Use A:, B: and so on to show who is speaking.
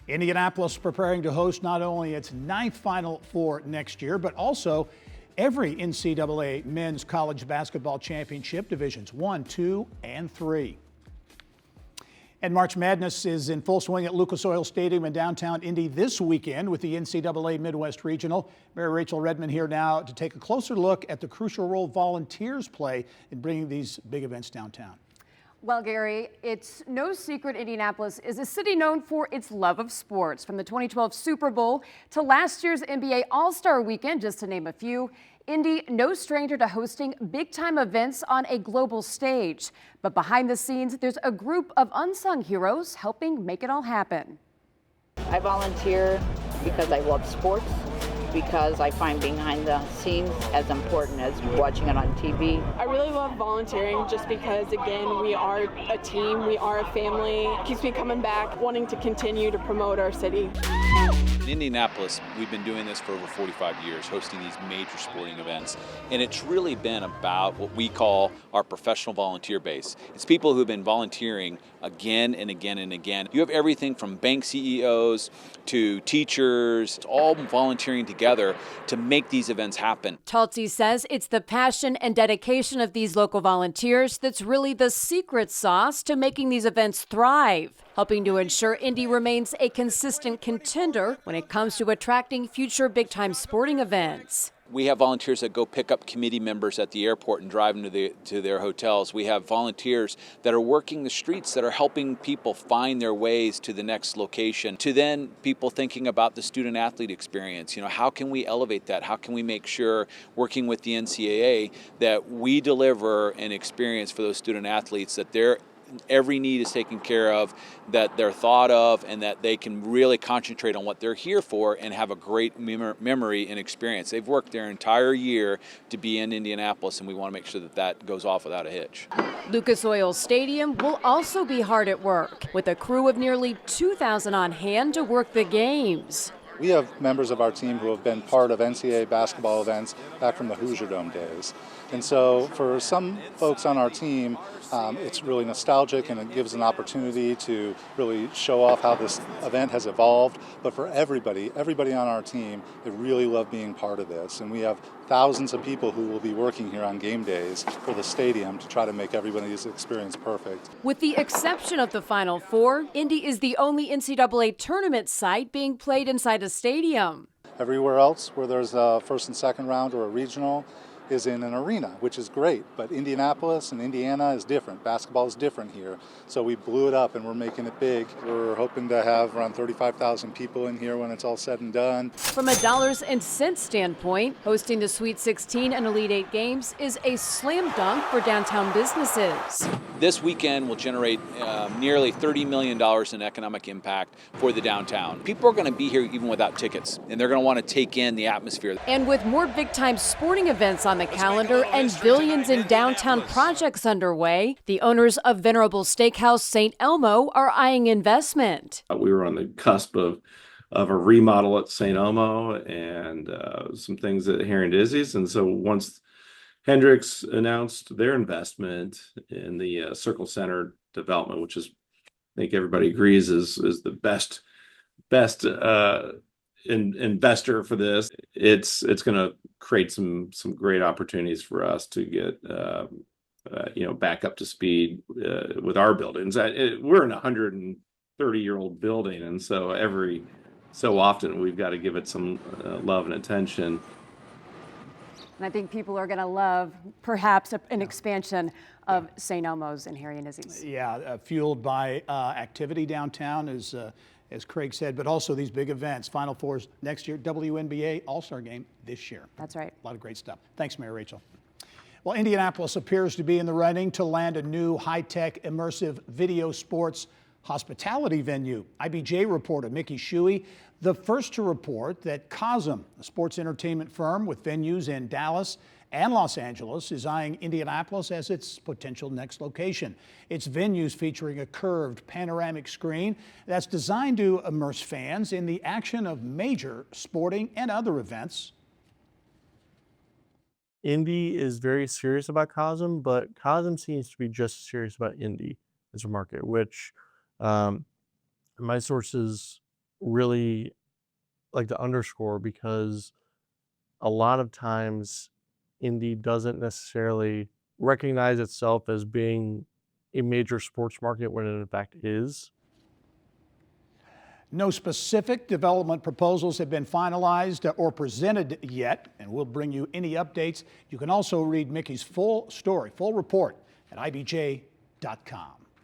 A: Indianapolis preparing to host not only its 9th Final Four next year, but also every NCAA Men's College Basketball Championship Divisions 1, 2, and 3. And March Madness is in full swing at Lucas Oil Stadium in downtown Indy this weekend with the NCAA Midwest Regional. Mayor Rachel Redman here now to take a closer look at the crucial role volunteers play in bringing these big events downtown.
B: Well, Gary, it's no secret Indianapolis is a city known for its love of sports. From the 2012 Super Bowl to last year's NBA All-Star Weekend, just to name a few, Indy no stranger to hosting big-time events on a global stage. But behind the scenes, there's a group of unsung heroes helping make it all happen.
C: I volunteer because I love sports, because I find behind the scenes as important as watching it on TV.
D: I really love volunteering just because, again, we are a team, we are a family. It keeps me coming back, wanting to continue to promote our city.
E: In Indianapolis, we've been doing this for over 45 years, hosting these major sporting events. And it's really been about what we call our professional volunteer base. It's people who've been volunteering again and again and again. You have everything from bank CEOs to teachers, all volunteering together to make these events happen.
B: Taltzi says it's the passion and dedication of these local volunteers that's really the secret sauce to making these events thrive, helping to ensure Indy remains a consistent contender when it comes to attracting future big-time sporting events.
E: We have volunteers that go pick up committee members at the airport and drive them to their hotels. We have volunteers that are working the streets that are helping people find their ways to the next location. To then people thinking about the student athlete experience. You know, how can we elevate that? How can we make sure, working with the NCAA, that we deliver an experience for those student athletes that every need is taken care of, that they're thought of, and that they can really concentrate on what they're here for and have a great memory and experience. They've worked their entire year to be in Indianapolis, and we want to make sure that that goes off without a hitch.
B: Lucas Oil Stadium will also be hard at work, with a crew of nearly 2,000 on hand to work the games.
F: We have members of our team who have been part of NCAA basketball events back from the Hoosier Dome days. And so for some folks on our team, it's really nostalgic and it gives an opportunity to really show off how this event has evolved. But for everybody on our team, they really love being part of this. And we have thousands of people who will be working here on game days for the stadium to try to make everybody's experience perfect.
B: With the exception of the Final Four, Indy is the only NCAA tournament site being played inside a stadium.
F: Everywhere else where there's a first and second round or a regional is in an arena, which is great, but Indianapolis and Indiana is different. Basketball is different here, so we blew it up and we're making it big. We're hoping to have around 35,000 people in here when it's all said and done.
B: From a dollars and cents standpoint, hosting the Sweet 16 and Elite 8 games is a slam dunk for downtown businesses.
E: This weekend will generate nearly $30 million in economic impact for the downtown. People are going to be here even without tickets, and they're going to want to take in the atmosphere.
B: And with more big-time sporting events on the calendar and billions in downtown projects underway, the owners of Venerable Steakhouse St. Elmo are eyeing investment.
G: We were on the cusp of a remodel at St. Elmo and some things at Harry & Dizzy's. And so once Hendricks announced their investment in the Circle Center development, which is, I think everybody agrees, is the best investor for this. It's going to create some great opportunities for us to get back up to speed with our buildings. We're in a 130-year-old building, and so every so often we've got to give it some love and attention.
B: And I think people are going to love perhaps an expansion of St. Elmo's and Harry & Dizzy's.
A: Yeah, fueled by activity downtown, as Craig said, but also these big events. Final Fours next year, WNBA All-Star Game this year.
B: That's right.
A: A lot of great stuff. Thanks, Mayor Rachel. Well, Indianapolis appears to be in the running to land a new high-tech immersive video sports hospitality venue. IBJ reporter Mickey Shuey, the first to report that COSM, a sports entertainment firm with venues in Dallas and Los Angeles, is eyeing Indianapolis as its potential next location. Its venues featuring a curved panoramic screen that's designed to immerse fans in the action of major sporting and other events.
H: Indy is very serious about COSM, but COSM seems to be just as serious about Indy as a market, which my sources really like to underscore, because a lot of times Indy doesn't necessarily recognize itself as being a major sports market when it in fact is.
A: No specific development proposals have been finalized or presented yet, and we'll bring you any updates. You can also read Mickey's full story, full report at ibj.com.